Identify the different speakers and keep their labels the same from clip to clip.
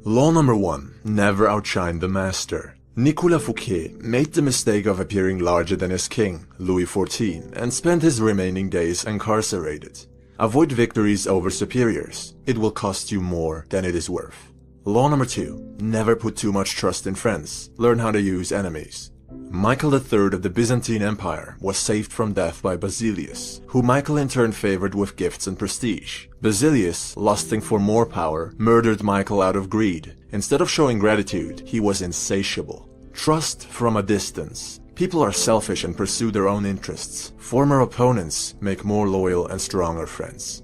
Speaker 1: Law number 1. Never outshine the master. Nicolas Fouquet made the mistake of appearing larger than his king, Louis XIV, and spent his remaining days incarcerated. Avoid victories over superiors. It will cost you more than it is worth. Law number 2. Never put too much trust in friends. Learn how to use enemies. Michael III of the Byzantine Empire was saved from death by Basilius, who Michael in turn favored with gifts and prestige. Basilius, lusting for more power, murdered Michael out of greed. Instead of showing gratitude, he was insatiable. Trust from a distance. People are selfish and pursue their own interests. Former opponents make more loyal and stronger friends.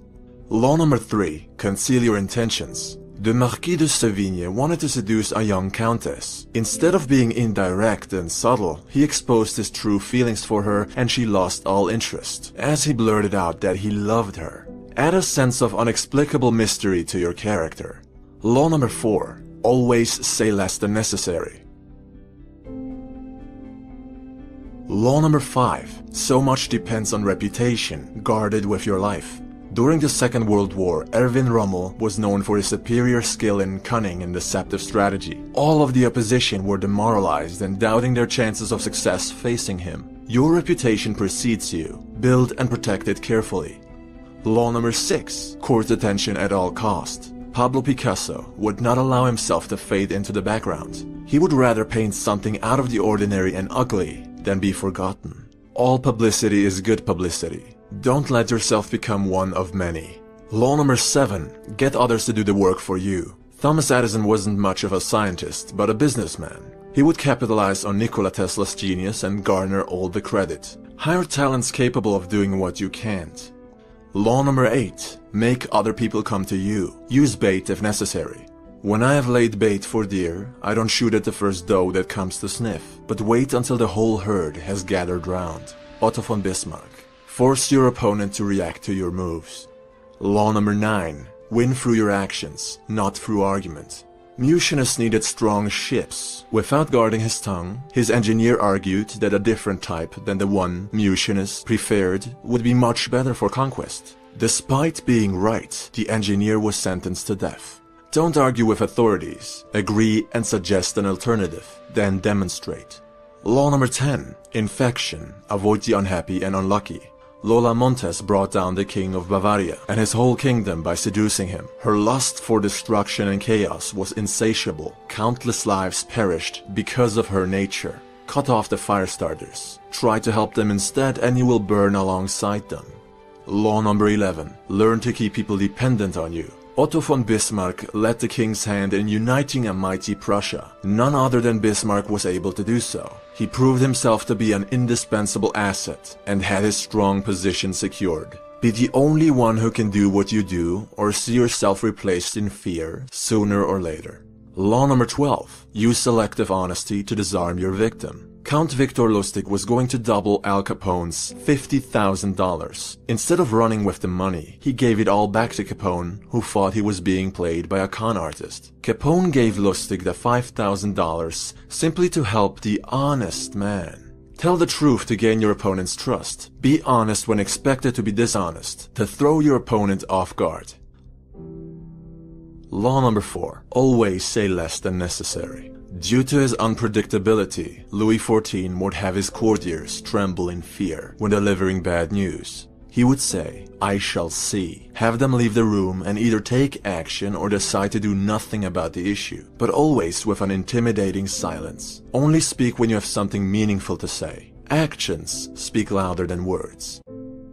Speaker 1: Law number 3. Conceal your intentions. The Marquis de Sévigné wanted to seduce a young countess. Instead of being indirect and subtle, he exposed his true feelings for her and she lost all interest, as he blurted out that he loved her. Add a sense of inexplicable mystery to your character. Law number 4. Always say less than necessary. Law number 5. So much depends on reputation. Guard it with your life. During the Second World War, Erwin Rommel was known for his superior skill in cunning and deceptive strategy. All of the opposition were demoralized and doubting their chances of success facing him. Your reputation precedes you. Build and protect it carefully. Law number 6. Court attention at all cost. Pablo Picasso would not allow himself to fade into the background. He would rather paint something out of the ordinary and ugly than be forgotten. All publicity is good publicity. Don't let yourself become one of many. Law number 7. Get others to do the work for you. Thomas Edison wasn't much of a scientist, but a businessman. He would capitalize on Nikola Tesla's genius and garner all the credit. Hire talents capable of doing what you can't. Law number 8. Make other people come to you. Use bait if necessary. When I have laid bait for deer, I don't shoot at the first doe that comes to sniff, but wait until the whole herd has gathered round. Otto von Bismarck. Force your opponent to react to your moves. Law number 9. Win through your actions, not through argument. Mucianus needed strong ships. Without guarding his tongue, his engineer argued that a different type than the one Mucianus preferred would be much better for conquest. Despite being right, the engineer was sentenced to death. Don't argue with authorities. Agree and suggest an alternative, then demonstrate. Law number 10. Infection. Avoid the unhappy and unlucky. Lola Montes brought down the king of Bavaria and his whole kingdom by seducing him. Her lust for destruction and chaos was insatiable. Countless lives perished because of her nature. Cut off the fire starters. Try to help them instead and you will burn alongside them. Law number 11. Learn to keep people dependent on you. Otto von Bismarck led the king's hand in uniting a mighty Prussia. None other than Bismarck was able to do so. He proved himself to be an indispensable asset and had his strong position secured. Be the only one who can do what you do or see yourself replaced in fear sooner or later. Law number 12. Use selective honesty to disarm your victim. Count Victor Lustig was going to double Al Capone's $50,000. Instead of running with the money, he gave it all back to Capone, who thought he was being played by a con artist. Capone gave Lustig the $5,000 simply to help the honest man. Tell the truth to gain your opponent's trust. Be honest when expected to be dishonest, to throw your opponent off guard. Law number 4. Always say less than necessary. Due to his unpredictability, Louis XIV would have his courtiers tremble in fear when delivering bad news. He would say, "I shall see." Have them leave the room and either take action or decide to do nothing about the issue, but always with an intimidating silence. Only speak when you have something meaningful to say. Actions speak louder than words.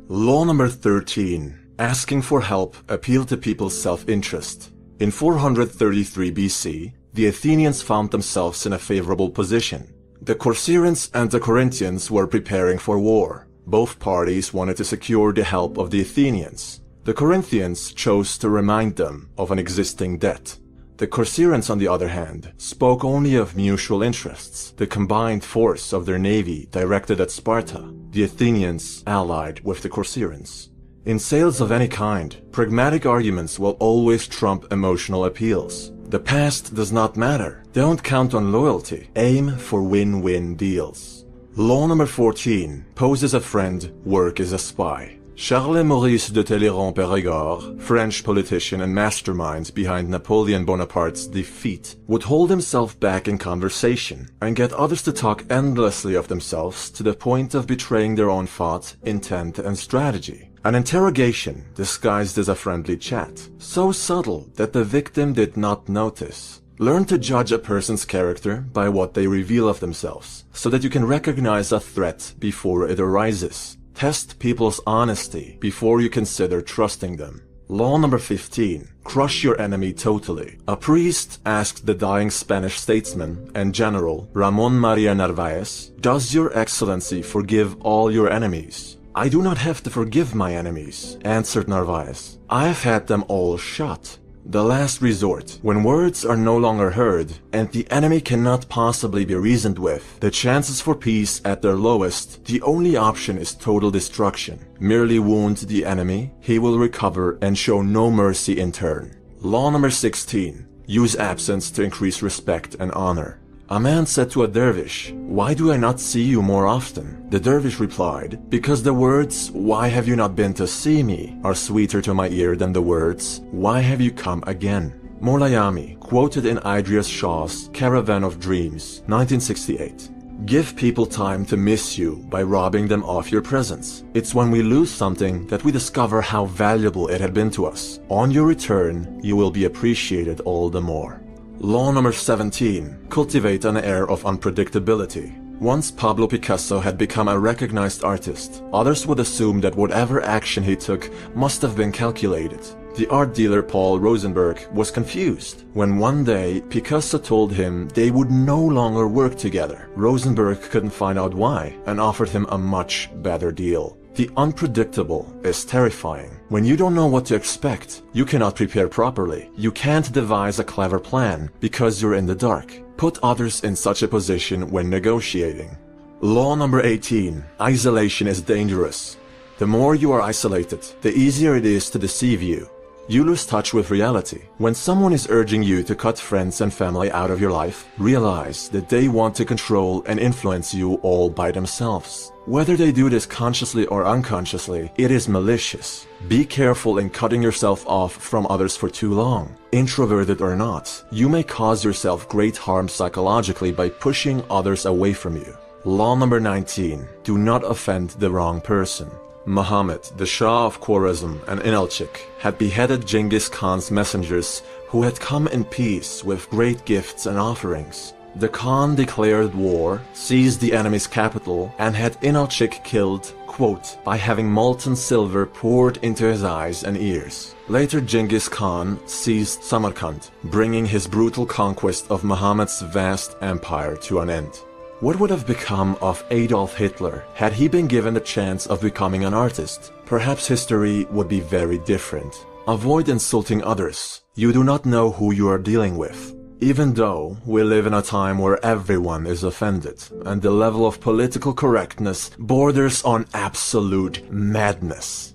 Speaker 1: Law number 13. Asking for help appealed to people's self-interest. In 433 BC, the Athenians found themselves in a favorable position. The Corcyraeans and the Corinthians were preparing for war. Both parties wanted to secure the help of the Athenians. The Corinthians chose to remind them of an existing debt. The Corcyraeans, on the other hand, spoke only of mutual interests, the combined force of their navy directed at Sparta, the Athenians allied with the Corcyraeans. In sales of any kind, pragmatic arguments will always trump emotional appeals. The past does not matter. Don't count on loyalty. Aim for win-win deals. Law number 14. Pose as a friend, work as a spy. Charles Maurice de Talleyrand-Périgord, French politician and mastermind behind Napoleon Bonaparte's defeat, would hold himself back in conversation and get others to talk endlessly of themselves to the point of betraying their own thought, intent, and strategy. An interrogation disguised as a friendly chat, so subtle that the victim did not notice. Learn to judge a person's character by what they reveal of themselves, so that you can recognize a threat before it arises. Test people's honesty before you consider trusting them. Law number 15. Crush your enemy totally. A priest asked the dying Spanish statesman and general Ramon Maria Narvaez, "Does your excellency forgive all your enemies?" "I do not have to forgive my enemies," answered Narvaez. "I have had them all shot." The last resort, when words are no longer heard and the enemy cannot possibly be reasoned with, the chances for peace at their lowest, the only option is total destruction. Merely wound the enemy, he will recover and show no mercy in turn. Law number 16. Use absence to increase respect and honor. A man said to a dervish, "Why do I not see you more often?" The dervish replied, "Because the words, 'Why have you not been to see me?' are sweeter to my ear than the words, 'Why have you come again?'" Molayami, quoted in Idries Shah's Caravan of Dreams, 1968. Give people time to miss you by robbing them of your presence. It's when we lose something that we discover how valuable it had been to us. On your return, you will be appreciated all the more. Law number 17. Cultivate an air of unpredictability. Once Pablo Picasso had become a recognized artist, others would assume that whatever action he took must have been calculated. The art dealer Paul Rosenberg was confused when one day Picasso told him they would no longer work together. Rosenberg couldn't find out why and offered him a much better deal. The unpredictable is terrifying. When you don't know what to expect, you cannot prepare properly. You can't devise a clever plan because you're in the dark. Put others in such a position when negotiating. Law number 18. Isolation is dangerous. The more you are isolated, the easier it is to deceive you. You lose touch with reality. When someone is urging you to cut friends and family out of your life, realize that they want to control and influence you all by themselves. Whether they do this consciously or unconsciously, it is malicious. Be careful in cutting yourself off from others for too long. Introverted or not, you may cause yourself great harm psychologically by pushing others away from you. Law number 19. Do not offend the wrong person. Muhammad, the Shah of Khwarezm and Inalchik, had beheaded Genghis Khan's messengers who had come in peace with great gifts and offerings. The Khan declared war, seized the enemy's capital, and had Inalchik killed, quote, by having molten silver poured into his eyes and ears. Later Genghis Khan seized Samarkand, bringing his brutal conquest of Muhammad's vast empire to an end. What would have become of Adolf Hitler had he been given the chance of becoming an artist? Perhaps history would be very different. Avoid insulting others. You do not know who you are dealing with. Even though we live in a time where everyone is offended, and the level of political correctness borders on absolute madness.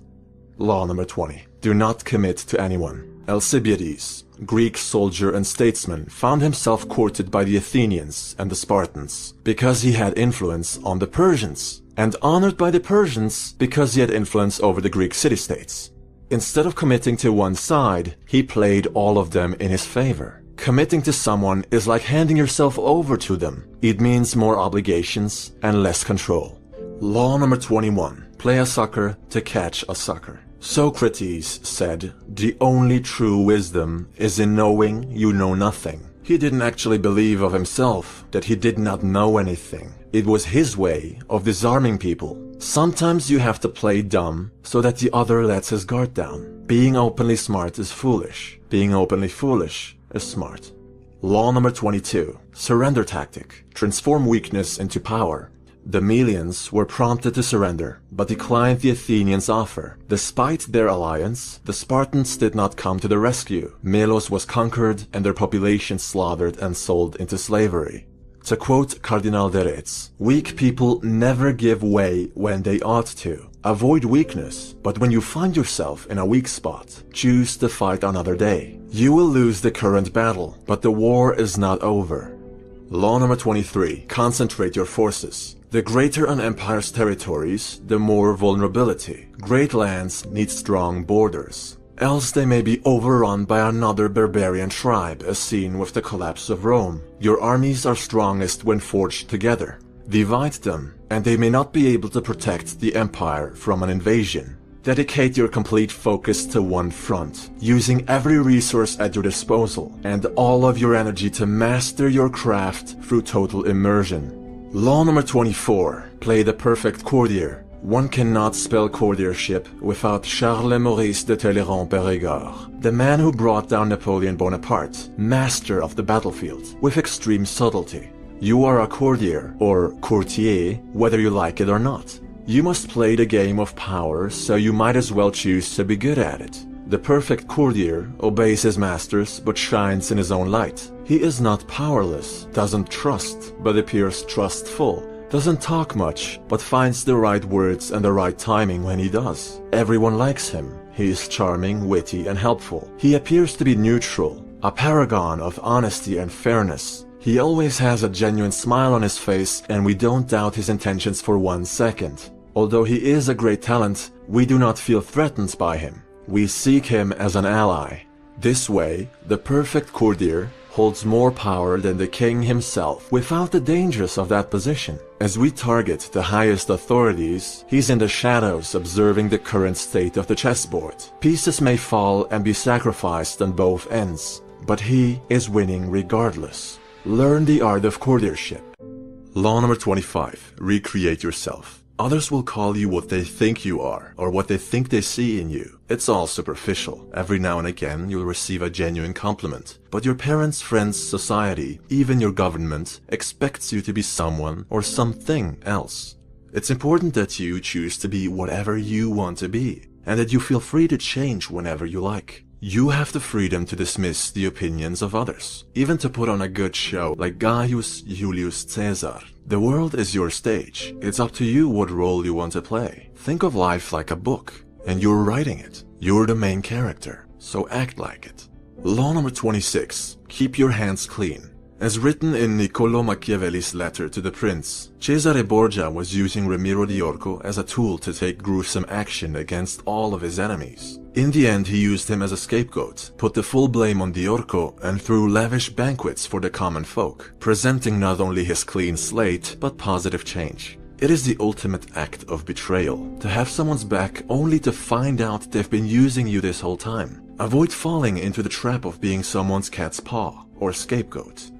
Speaker 1: Law number 20. Do not commit to anyone. Alcibiades, Greek soldier and statesman, found himself courted by the Athenians and the Spartans because he had influence on the Persians, and honored by the Persians because he had influence over the Greek city-states. Instead of committing to one side, he played all of them in his favor. Committing to someone is like handing yourself over to them. It means more obligations and less control. Law number 21. Play a sucker to catch a sucker. Socrates said, "The only true wisdom is in knowing you know nothing." He didn't actually believe of himself that he did not know anything. It was his way of disarming people. Sometimes you have to play dumb so that the other lets his guard down. Being openly smart is foolish. Being openly foolish is smart. Law number 22. Surrender tactic. Transform weakness into power. The Melians were prompted to surrender, but declined the Athenians' offer. Despite their alliance, the Spartans did not come to the rescue. Melos was conquered and their population slaughtered and sold into slavery. To quote Cardinal de Retz, "Weak people never give way when they ought to. Avoid weakness, but when you find yourself in a weak spot, choose to fight another day. You will lose the current battle, but the war is not over." Law number 23. Concentrate your forces. The greater an empire's territories, the more vulnerability. Great lands need strong borders. Else they may be overrun by another barbarian tribe, as seen with the collapse of Rome. Your armies are strongest when forged together. Divide them, and they may not be able to protect the empire from an invasion. Dedicate your complete focus to one front, using every resource at your disposal, and all of your energy to master your craft through total immersion. Law number 24. Play the perfect courtier. One cannot spell courtiership without Charles Maurice de Talleyrand-Périgord, the man who brought down Napoleon Bonaparte, master of the battlefield, with extreme subtlety. You are a courtier, or courtier, whether you like it or not. You must play the game of power, so you might as well choose to be good at it. The perfect courtier obeys his masters but shines in his own light. He is not powerless, doesn't trust, but appears trustful. Doesn't talk much, but finds the right words and the right timing when he does. Everyone likes him. He is charming, witty, and helpful. He appears to be neutral, a paragon of honesty and fairness. He always has a genuine smile on his face, and we don't doubt his intentions for 1 second. Although he is a great talent, we do not feel threatened by him. We seek him as an ally. This way, the perfect courtier holds more power than the king himself without the dangers of that position. As we target the highest authorities, he's in the shadows observing the current state of the chessboard. Pieces may fall and be sacrificed on both ends, but he is winning regardless. Learn the art of courtiership. Law number 25. Recreate yourself. Others will call you what they think you are, or what they think they see in you. It's all superficial. Every now and again you'll receive a genuine compliment. But your parents, friends, society, even your government, expects you to be someone or something else. It's important that you choose to be whatever you want to be, and that you feel free to change whenever you like. You have the freedom to dismiss the opinions of others, even to put on a good show like Gaius Julius Caesar. The world is your stage. It's up to you what role you want to play. Think of life like a book, and you're writing it. You're the main character, so act like it. Law number 26. Keep your hands clean. As written in Niccolò Machiavelli's letter to the prince, Cesare Borgia was using Ramiro di Orco as a tool to take gruesome action against all of his enemies. In the end, he used him as a scapegoat, put the full blame on Di Orco, and threw lavish banquets for the common folk, presenting not only his clean slate, but positive change. It is the ultimate act of betrayal, to have someone's back only to find out they've been using you this whole time. Avoid falling into the trap of being someone's cat's paw, or scapegoat.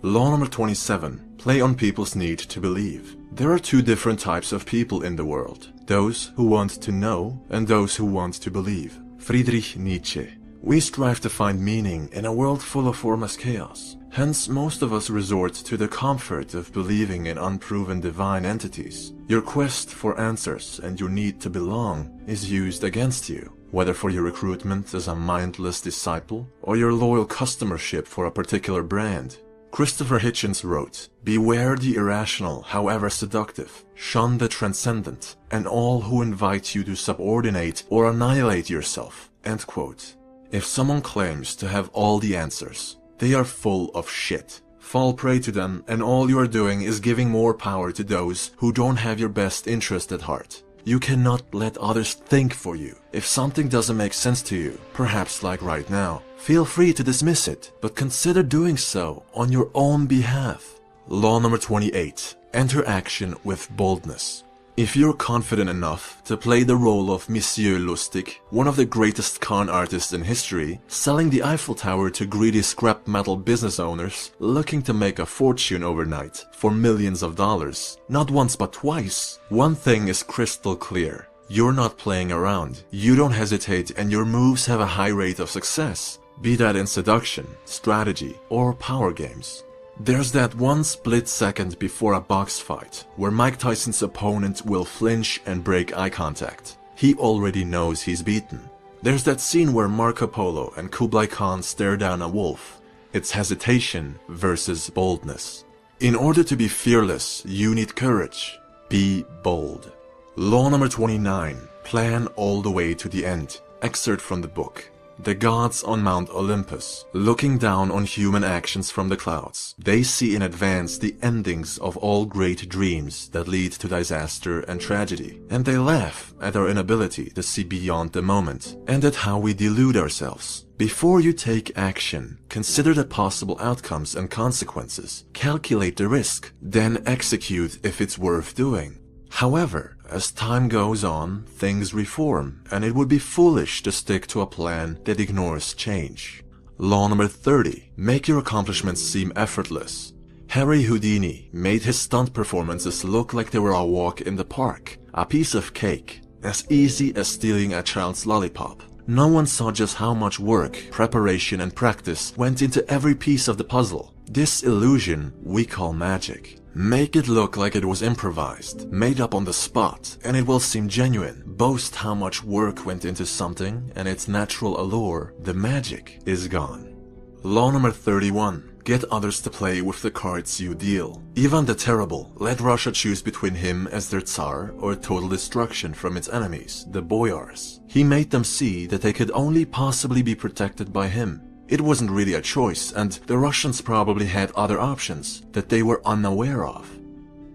Speaker 1: Law number 27. Play on people's need to believe. There are two different types of people in the world. Those who want to know and those who want to believe. Friedrich Nietzsche. We strive to find meaning in a world full of formless chaos. Hence, most of us resort to the comfort of believing in unproven divine entities. Your quest for answers and your need to belong is used against you, whether for your recruitment as a mindless disciple or your loyal customership for a particular brand. Christopher Hitchens wrote, "Beware the irrational, however seductive. Shun the transcendent, and all who invite you to subordinate or annihilate yourself." End quote. If someone claims to have all the answers, they are full of shit. Fall prey to them, and all you are doing is giving more power to those who don't have your best interest at heart. You cannot let others think for you. If something doesn't make sense to you, perhaps like right now, feel free to dismiss it, but consider doing so on your own behalf. Law number 28. Enter action with boldness. If you're confident enough to play the role of Monsieur Lustig, one of the greatest con artists in history, selling the Eiffel Tower to greedy scrap metal business owners looking to make a fortune overnight for millions of dollars, not once but twice, one thing is crystal clear. You're not playing around. You don't hesitate, and your moves have a high rate of success, be that in seduction, strategy, or power games. There's that one split second before a box fight where Mike Tyson's opponent will flinch and break eye contact. He already knows he's beaten. There's that scene where Marco Polo and Kublai Khan stare down a wolf. It's hesitation versus boldness. In order to be fearless, you need courage. Be bold. Law number 29. Plan all the way to the end. Excerpt from the book. The gods on Mount Olympus, looking down on human actions from the clouds, they see in advance the endings of all great dreams that lead to disaster and tragedy, and they laugh at our inability to see beyond the moment, and at how we delude ourselves. Before you take action, consider the possible outcomes and consequences, calculate the risk, then execute if it's worth doing. However, as time goes on, things reform, and it would be foolish to stick to a plan that ignores change. Law number 30. Make your accomplishments seem effortless. Harry Houdini made his stunt performances look like they were a walk in the park, a piece of cake, as easy as stealing a child's lollipop. No one saw just how much work, preparation, and practice went into every piece of the puzzle. This illusion we call magic. Make it look like it was improvised, made up on the spot, and it will seem genuine. Boast how much work went into something, and its natural allure, the magic, is gone. Law number 31. Get others to play with the cards you deal. Ivan the Terrible let Russia choose between him as their Tsar or total destruction from its enemies, the Boyars. He made them see that they could only possibly be protected by him. It wasn't really a choice, and the Russians probably had other options that they were unaware of.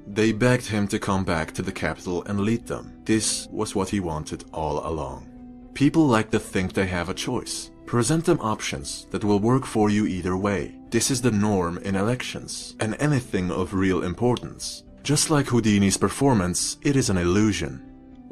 Speaker 1: They begged him to come back to the capital and lead them. This was what he wanted all along. People like to think they have a choice. Present them options that will work for you either way. This is the norm in elections and anything of real importance. Just like Houdini's performance, it is an illusion.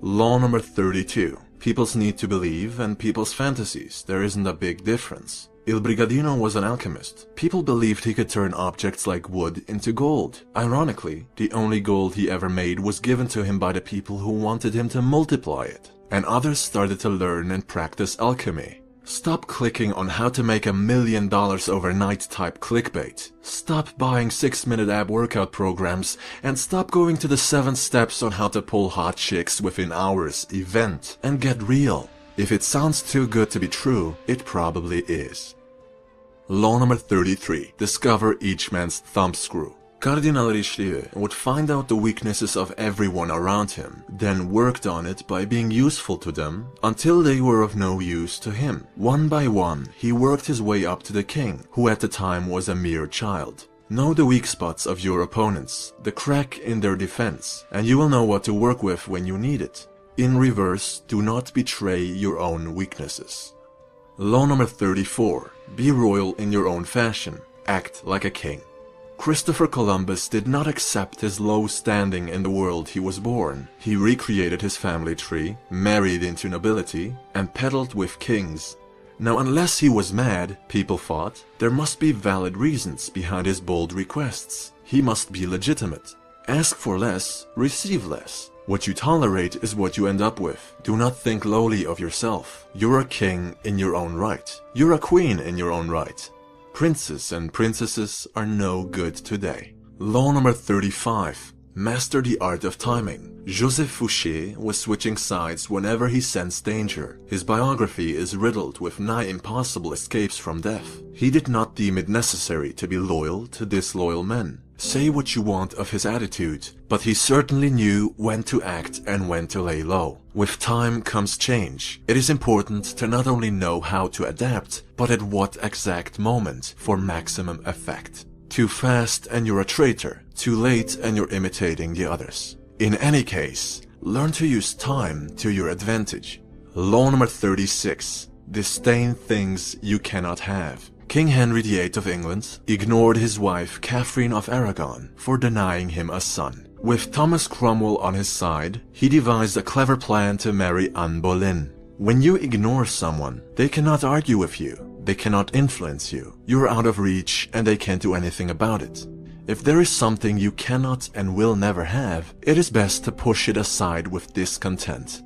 Speaker 1: Law number 32. People's need to believe and people's fantasies. There isn't a big difference. Il Brigadino was an alchemist. People believed he could turn objects like wood into gold. Ironically, the only gold he ever made was given to him by the people who wanted him to multiply it. And others started to learn and practice alchemy. Stop clicking on how to make $1 million overnight type clickbait. Stop buying 6-minute ab workout programs and stop going to the 7 steps on how to pull hot chicks within hours event and get real. If it sounds too good to be true, it probably is. Law number 33. Discover each man's thumbscrew. Cardinal Richelieu would find out the weaknesses of everyone around him, then worked on it by being useful to them until they were of no use to him. One by one, he worked his way up to the king, who at the time was a mere child. Know the weak spots of your opponents, the crack in their defense, and you will know what to work with when you need it. In reverse, do not betray your own weaknesses. Law number 34. Be royal in your own fashion. Act like a king. Christopher Columbus did not accept his low standing in the world he was born. He recreated his family tree, married into nobility, and peddled with kings. Now, unless he was mad, people thought, there must be valid reasons behind his bold requests. He must be legitimate. Ask for less, receive less. What you tolerate is what you end up with. Do not think lowly of yourself. You're a king in your own right. You're a queen in your own right. Princes and princesses are no good today. Law number 35. Master the art of timing. Joseph Fouché was switching sides whenever he sensed danger. His biography is riddled with nigh impossible escapes from death. He did not deem it necessary to be loyal to disloyal men. Say what you want of his attitude, but he certainly knew when to act and when to lay low. With time comes change. It is important to not only know how to adapt, but at what exact moment for maximum effect. Too fast and you're a traitor. Too late and you're imitating the others. In any case, learn to use time to your advantage. Law number 36. Disdain things you cannot have. King Henry VIII of England ignored his wife Catherine of Aragon for denying him a son. With Thomas Cromwell on his side, he devised a clever plan to marry Anne Boleyn. When you ignore someone, they cannot argue with you, they cannot influence you. You're out of reach and they can't do anything about it. If there is something you cannot and will never have, it is best to push it aside with discontent.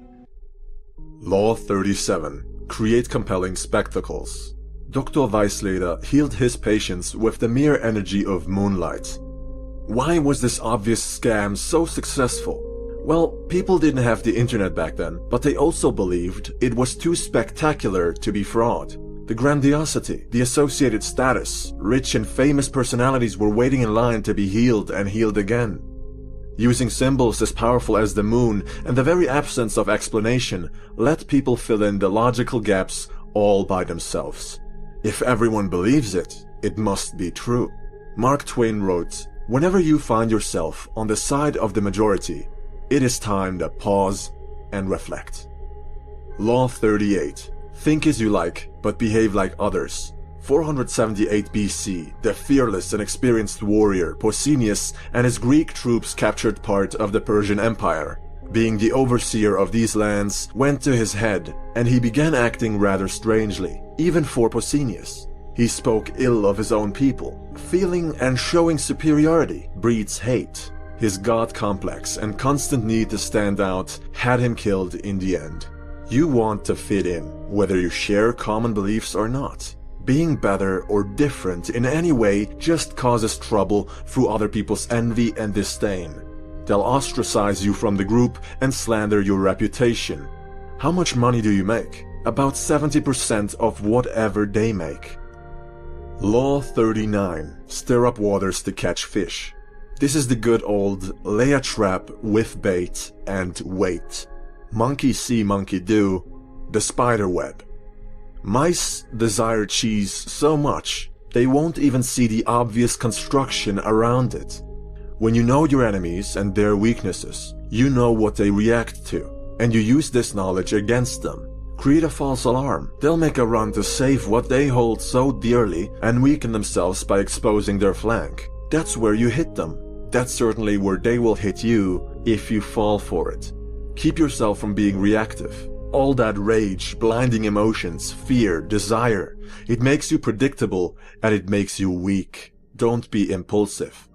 Speaker 1: Law 37. Create compelling spectacles. Dr. Weisleder healed his patients with the mere energy of moonlight. Why was this obvious scam so successful? Well, people didn't have the internet back then, but they also believed it was too spectacular to be fraud. The grandiosity, the associated status, rich and famous personalities were waiting in line to be healed and healed again. Using symbols as powerful as the moon and the very absence of explanation let people fill in the logical gaps all by themselves. If everyone believes it, it must be true. Mark Twain wrote, "Whenever you find yourself on the side of the majority, it is time to pause and reflect." Law 38. Think as you like, but behave like others. 478 BC, the fearless and experienced warrior Pausanias and his Greek troops captured part of the Persian Empire. Being the overseer of these lands went to his head, and he began acting rather strangely, even for Pausanias. He spoke ill of his own people. Feeling and showing superiority breeds hate. His god complex and constant need to stand out had him killed in the end. You want to fit in, whether you share common beliefs or not. Being better or different in any way just causes trouble through other people's envy and disdain. They'll ostracize you from the group and slander your reputation. How much money do you make? About 70% of whatever they make. Law 39. Stir up waters to catch fish. This is the good old lay a trap with bait and wait. Monkey see, monkey do. The spider web. Mice desire cheese so much, they won't even see the obvious construction around it. When you know your enemies and their weaknesses, you know what they react to, and you use this knowledge against them. Create a false alarm. They'll make a run to save what they hold so dearly and weaken themselves by exposing their flank. That's where you hit them. That's certainly where they will hit you if you fall for it. Keep yourself from being reactive. All that rage, blinding emotions, fear, desire, it makes you predictable and it makes you weak. Don't be impulsive.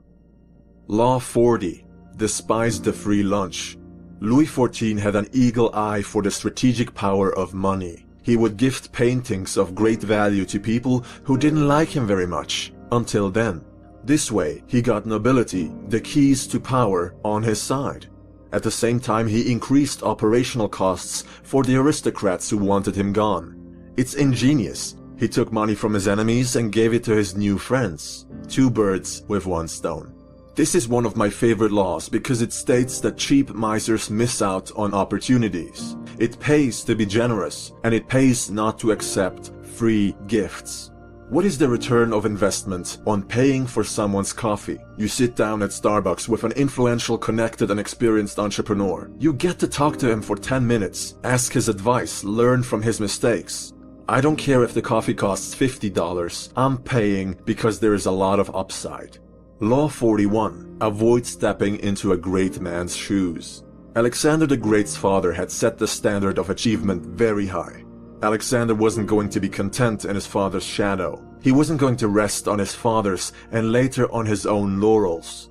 Speaker 1: Law 40. Despise the free lunch. Louis XIV had an eagle eye for the strategic power of money. He would gift paintings of great value to people who didn't like him very much, until then. This way, he got nobility, the keys to power, on his side. At the same time, he increased operational costs for the aristocrats who wanted him gone. It's ingenious. He took money from his enemies and gave it to his new friends. 2 birds with 1 stone. This is one of my favorite laws because it states that cheap misers miss out on opportunities. It pays to be generous, and it pays not to accept free gifts. What is the return of investment on paying for someone's coffee? You sit down at Starbucks with an influential, connected, and experienced entrepreneur. You get to talk to him for 10 minutes, ask his advice, learn from his mistakes. I don't care if the coffee costs $50, I'm paying because there is a lot of upside. Law 41. Avoid stepping into a great man's shoes. Alexander the Great's father had set the standard of achievement very high. Alexander wasn't going to be content in his father's shadow. He wasn't going to rest on his father's and later on his own laurels.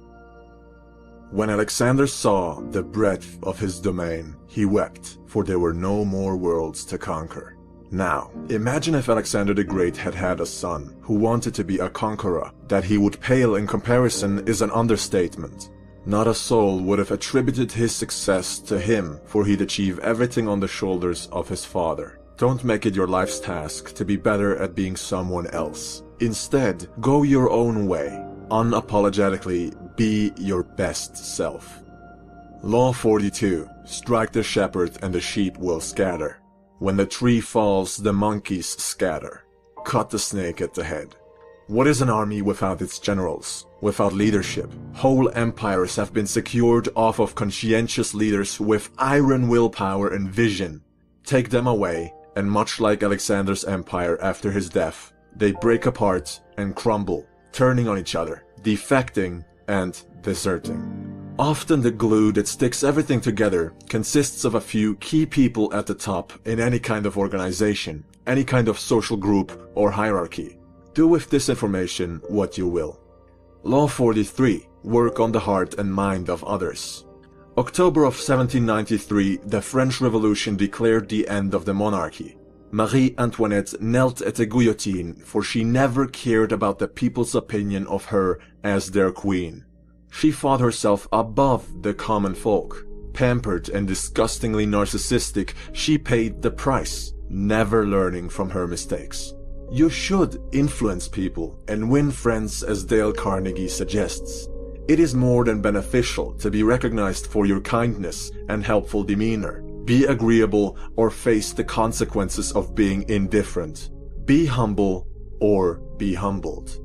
Speaker 1: When Alexander saw the breadth of his domain, he wept, for there were no more worlds to conquer. Now, imagine if Alexander the Great had had a son who wanted to be a conqueror. That he would pale in comparison is an understatement. Not a soul would have attributed his success to him, for he'd achieve everything on the shoulders of his father. Don't make it your life's task to be better at being someone else. Instead, go your own way. Unapologetically, be your best self. Law 42. Strike the shepherd and the sheep will scatter. When the tree falls, the monkeys scatter. Cut the snake at the head. What is an army without its generals? Without leadership? Whole empires have been secured off of conscientious leaders with iron willpower and vision. Take them away, and much like Alexander's empire after his death, they break apart and crumble, turning on each other, defecting and deserting. Often the glue that sticks everything together consists of a few key people at the top in any kind of organization, any kind of social group or hierarchy. Do with this information what you will. Law 43. Work on the heart and mind of others. October of 1793, the French Revolution declared the end of the monarchy. Marie Antoinette knelt at the guillotine, for she never cared about the people's opinion of her as their queen. She thought herself above the common folk. Pampered and disgustingly narcissistic, she paid the price, never learning from her mistakes. You should influence people and win friends, as Dale Carnegie suggests. It is more than beneficial to be recognized for your kindness and helpful demeanor. Be agreeable or face the consequences of being indifferent. Be humble or be humbled.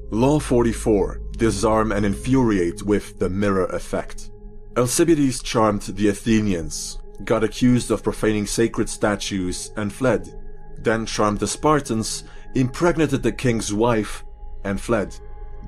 Speaker 1: Law 44. Disarm and infuriate with the mirror effect. Alcibiades charmed the Athenians, got accused of profaning sacred statues and fled. Then charmed the Spartans, impregnated the king's wife and fled.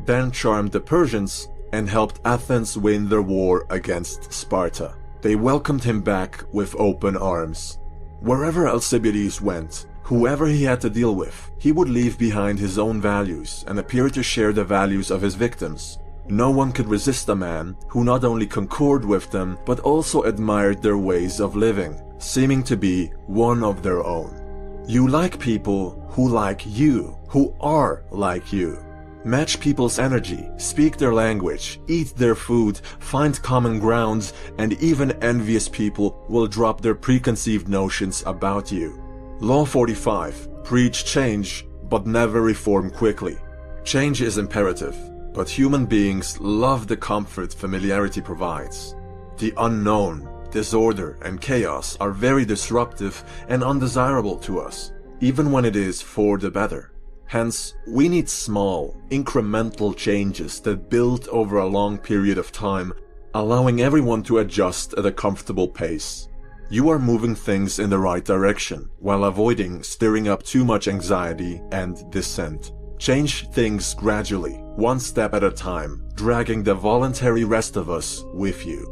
Speaker 1: Then charmed the Persians and helped Athens win their war against Sparta. They welcomed him back with open arms. Wherever Alcibiades went, whoever he had to deal with, he would leave behind his own values and appear to share the values of his victims. No one could resist a man who not only concurred with them, but also admired their ways of living, seeming to be one of their own. You like people who like you, who are like you. Match people's energy, speak their language, eat their food, find common grounds, and even envious people will drop their preconceived notions about you. Law 45. Preach change, but never reform quickly. Change is imperative, but human beings love the comfort familiarity provides. The unknown, disorder, and chaos are very disruptive and undesirable to us, even when it is for the better. Hence, we need small, incremental changes that build over a long period of time, allowing everyone to adjust at a comfortable pace. You are moving things in the right direction, while avoiding stirring up too much anxiety and dissent. Change things gradually, one step at a time, dragging the voluntary rest of us with you.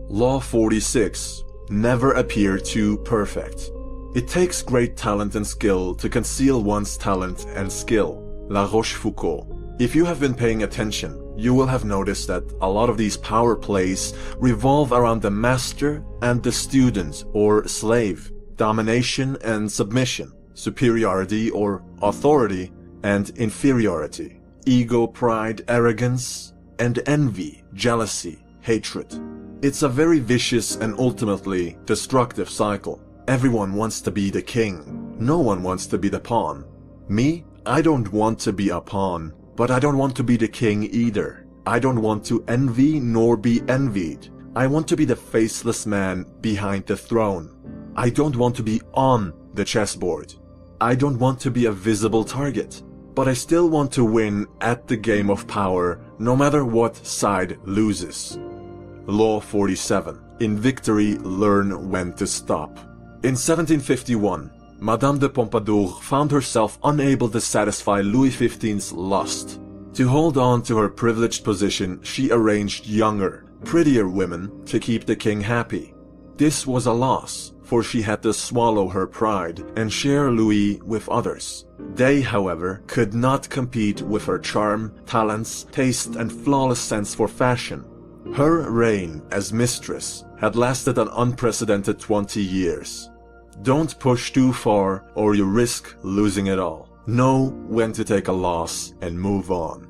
Speaker 1: Law 46. Never appear too perfect. It takes great talent and skill to conceal one's talent and skill. La Rochefoucauld. If you have been paying attention, you will have noticed that a lot of these power plays revolve around the master and the student or slave, domination and submission, superiority or authority and inferiority, ego, pride, arrogance, and envy, jealousy, hatred. It's a very vicious and ultimately destructive cycle. Everyone wants to be the king. No one wants to be the pawn. Me, I don't want to be a pawn, but I don't want to be the king either. I don't want to envy nor be envied. I want to be the faceless man behind the throne. I don't want to be on the chessboard. I don't want to be a visible target, but I still want to win at the game of power, no matter what side loses. Law 47. In victory, learn when to stop. In 1751, Madame de Pompadour found herself unable to satisfy Louis XV's lust. To hold on to her privileged position, she arranged younger, prettier women to keep the king happy. This was a loss, for she had to swallow her pride and share Louis with others. They, however, could not compete with her charm, talents, taste, and flawless sense for fashion. Her reign as mistress had lasted an unprecedented 20 years. Don't push too far or you risk losing it all. Know when to take a loss and move on.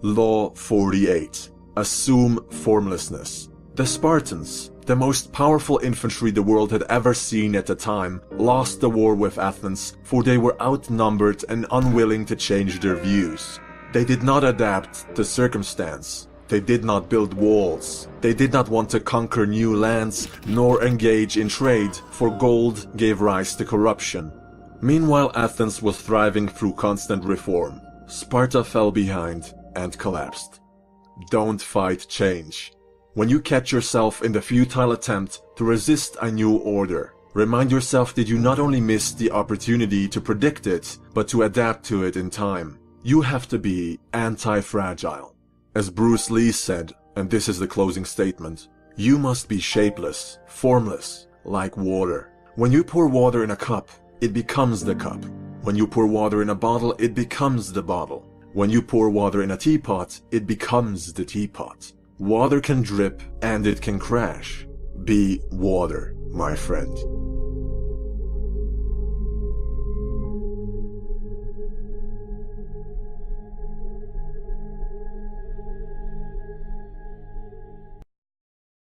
Speaker 1: Law 48. Assume formlessness. The Spartans, the most powerful infantry the world had ever seen at the time, lost the war with Athens, for they were outnumbered and unwilling to change their views. They did not adapt to circumstance. They did not build walls. They did not want to conquer new lands, nor engage in trade, for gold gave rise to corruption. Meanwhile, Athens was thriving through constant reform. Sparta fell behind and collapsed. Don't fight change. When you catch yourself in the futile attempt to resist a new order, remind yourself that you not only missed the opportunity to predict it, but to adapt to it in time. You have to be anti-fragile. As Bruce Lee said, and this is the closing statement, you must be shapeless, formless, like water. When you pour water in a cup, it becomes the cup. When you pour water in a bottle, it becomes the bottle. When you pour water in a teapot, it becomes the teapot. Water can drip and it can crash. Be water, my friend.